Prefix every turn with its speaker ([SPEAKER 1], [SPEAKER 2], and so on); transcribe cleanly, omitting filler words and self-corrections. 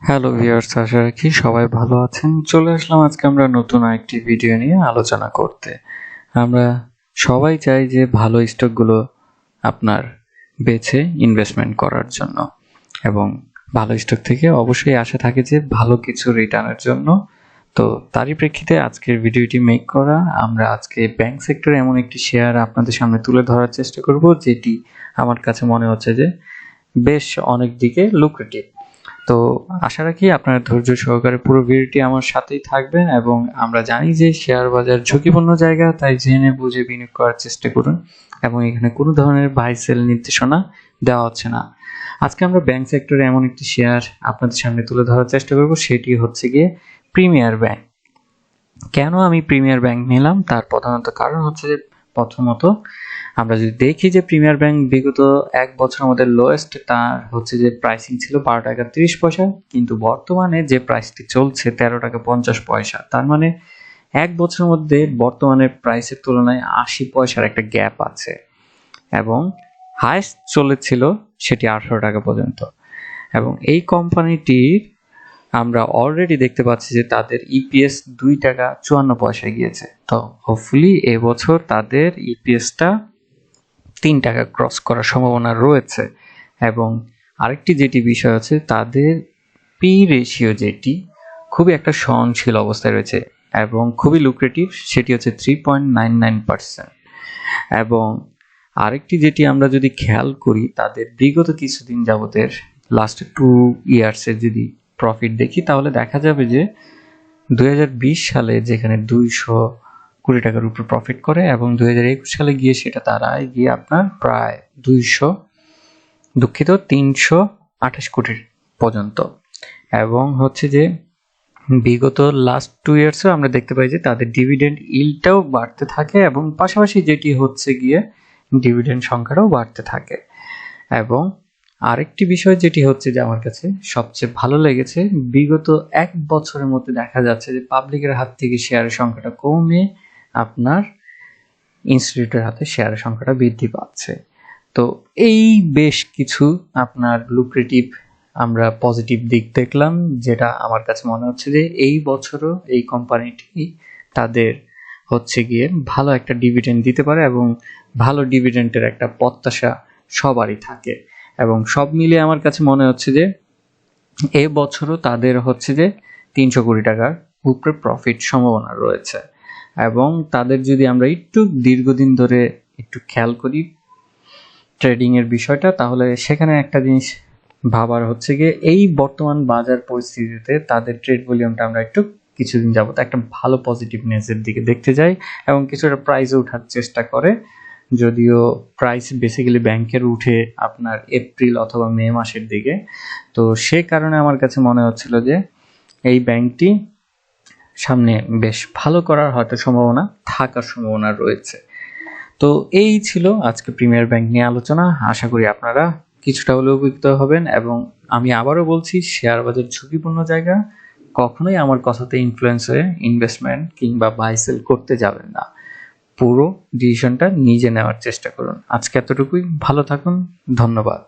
[SPEAKER 1] Hello viewers, আশা রাখি সবাই ভালো আছেন। চলে আসলাম আজকে আমরা নতুন আরেকটি ভিডিও নিয়ে আলোচনা করতে। আমরা সবাই চাই যে ভালো স্টকগুলো আপনার বেছে ইনভেস্টমেন্ট করার জন্য, এবং ভালো স্টক থেকে অবশ্যই আশা থাকে যে ভালো কিছু রিটার্নের জন্য। তো তারই প্রেক্ষিতে আজকের ভিডিওটি মেক করা। আমরা আজকে ব্যাংক সেক্টরে এমন একটি শেয়ার আপনাদের সামনে তুলে ধরার চেষ্টা করব, যেটি আমার কাছে মনে হচ্ছে যে বেশ অনেক দিকে লুক্রেটিভ। তো আশা রাখি আপনারা ধৈর্য সহকারে পুরো ভিডিওটি আমার সাথেই থাকবেন, এবং আমরা জানি যে শেয়ার বাজার ঝুঁকিপূর্ণ জায়গা, তাই জেনে বুঝে বিনিয়োগ করার চেষ্টা করুন, এবং এখানে কোনো ধরনের বাই সেল নির্দেশনা দেওয়া হচ্ছে না। আজকে আমরা ব্যাংক সেক্টরে এমন একটি শেয়ার আপনাদের সামনে তুলে ধরার চেষ্টা করব, সেটি হচ্ছে গিয়ে প্রিমিয়ার ব্যাংক। কেন আমি প্রিমিয়ার ব্যাংক নিলাম তার প্রধানত কারণ হচ্ছে যে, প্রথমত আমরা যদি দেখি যে প্রিমিয়ার ব্যাংক বিগত এক বছরের মধ্যে লোয়েস্ট তার হচ্ছে যে প্রাইসিং ছিল 12 টাকা 30 পয়সা, কিন্তু বর্তমানে যে প্রাইসটি চলছে 13 টাকা 50 পয়সা। তার মানে এক বছরের মধ্যে বর্তমানের প্রাইসের তুলনায় 80 পয়সার একটা গ্যাপ আছে, এবং হাইস্ট চলেছিল সেটি 18 টাকা পর্যন্ত। এবং এই কোম্পানিটির আমরা অলরেডি দেখতে পাচ্ছি যে তাদের ইপিএস 2 টাকা 54 পয়সায় গিয়েছে। তো হোপফুলি এবছর তাদের ইপিএসটা 3 টাকা ক্রস করার সম্ভাবনা রয়েছে। এবং আরেকটি যেটি বিষয় আছে, তাদের পি রেশিও যেটি খুবই একটা সহনশীল অবস্থায় রয়েছে এবং খুবই লুক্রেটিভ, সেটি হচ্ছে 3.99%। এবং আরেকটি যেটি আমরা যদি খেয়াল করি, তাদের বিগত কিছুদিন যাবতের লাস্ট 2 ইয়ার্সের যদি প্রফিট দেখি, তাহলে দেখা যাবে যে 2020 সালে যেখানে 200 কোটি টাকার উপর প্রফিট করে, এবং 2021 সালে গিয়ে সেটা দাঁড়ায় গিয়ে আপনার প্রায় 328 কোটির পর্যন্ত। এবং হচ্ছে যে বিগত লাস্ট 2 ইয়ার্সে আমরা দেখতে পাই যে তাদের ডিভিডেন্ড ইল্ডটাও বাড়তে থাকে, এবং পাশাপাশি যেটি হচ্ছে গিয়ে ডিভিডেন্ড সংখ্যাটাও বাড়তে থাকে। এবং আরেকটি বিষয় যেটি হচ্ছে যে আমার কাছে সবচেয়ে ভালো লেগেছে, বিগত এক বছরের মধ্যে দেখা যাচ্ছে যে পাবলিকের হাত থেকে শেয়ারের সংখ্যাটা কমে আপনার ইনস্টিটিউটের হাতে শেয়ারের সংখ্যাটা বৃদ্ধি পাচ্ছে। তো এই বেশ কিছু আপনার লুক্রেটিভ আমরা পজিটিভ দিক দেখলাম, যেটা আমার কাছে মনে হচ্ছে যে এই বছরও এই কোম্পানিটি তাদের হচ্ছে গিয়ে ভালো একটা ডিভিডেন্ড দিতে পারে, এবং ভালো ডিভিডেন্ডের একটা প্রত্যাশা সবারই থাকে। এবং সব মিলিয়ে আমার কাছে মনে হচ্ছে যে এ বছরও তাদের হচ্ছে যে 300 কোটি টাকার উপরে প্রফিট সম্ভাবনা রয়েছে। এবং তাদের যদি আমরা একটু দীর্ঘদিন ধরে একটু খেয়াল করি ট্রেডিং এর বিষয়টা, তাহলে সেখানে একটা জিনিস ভাবার হচ্ছে গিয়ে, এই বর্তমান বাজার পরিস্থিতিতে তাদের ট্রেড ভলিউমটা আমরা একটু কিছুদিন যাবত একটা ভালো পজিটিভনেসের দিকে দেখতে যাই, এবং কিছুটা প্রাইসে ওঠার চেষ্টা করে। যদিও প্রাইস বেসিক্যালি ব্যাংকের উঠে আপনার এপ্রিল অথবা মে মাসের দিকে, তো সে কারণে আমার কাছে মনে হচ্ছিল যে এই ব্যাংকটি সামনে বেশ ভালো করার হয়তো সম্ভাবনা থাকার সম্ভাবনা রয়েছে। তো এই ছিল আজকে প্রিমিয়ার ব্যাংক নিয়ে আলোচনা। আশা করি আপনারা কিছুটা হলেও উপকৃত হবেন, এবং আমি আবারও বলছি, শেয়ার বাজার ঝুঁকিপূর্ণ জায়গা, কখনোই আমার কথাতে ইনফ্লুয়েন্স হয়ে ইনভেস্টমেন্ট কিংবা বাই সেল করতে যাবেন না। পুরো ডিসিশনটা নিজে নেওয়ার চেষ্টা করুন। আজকে এতটুকুই, ভালো থাকুন, ধন্যবাদ।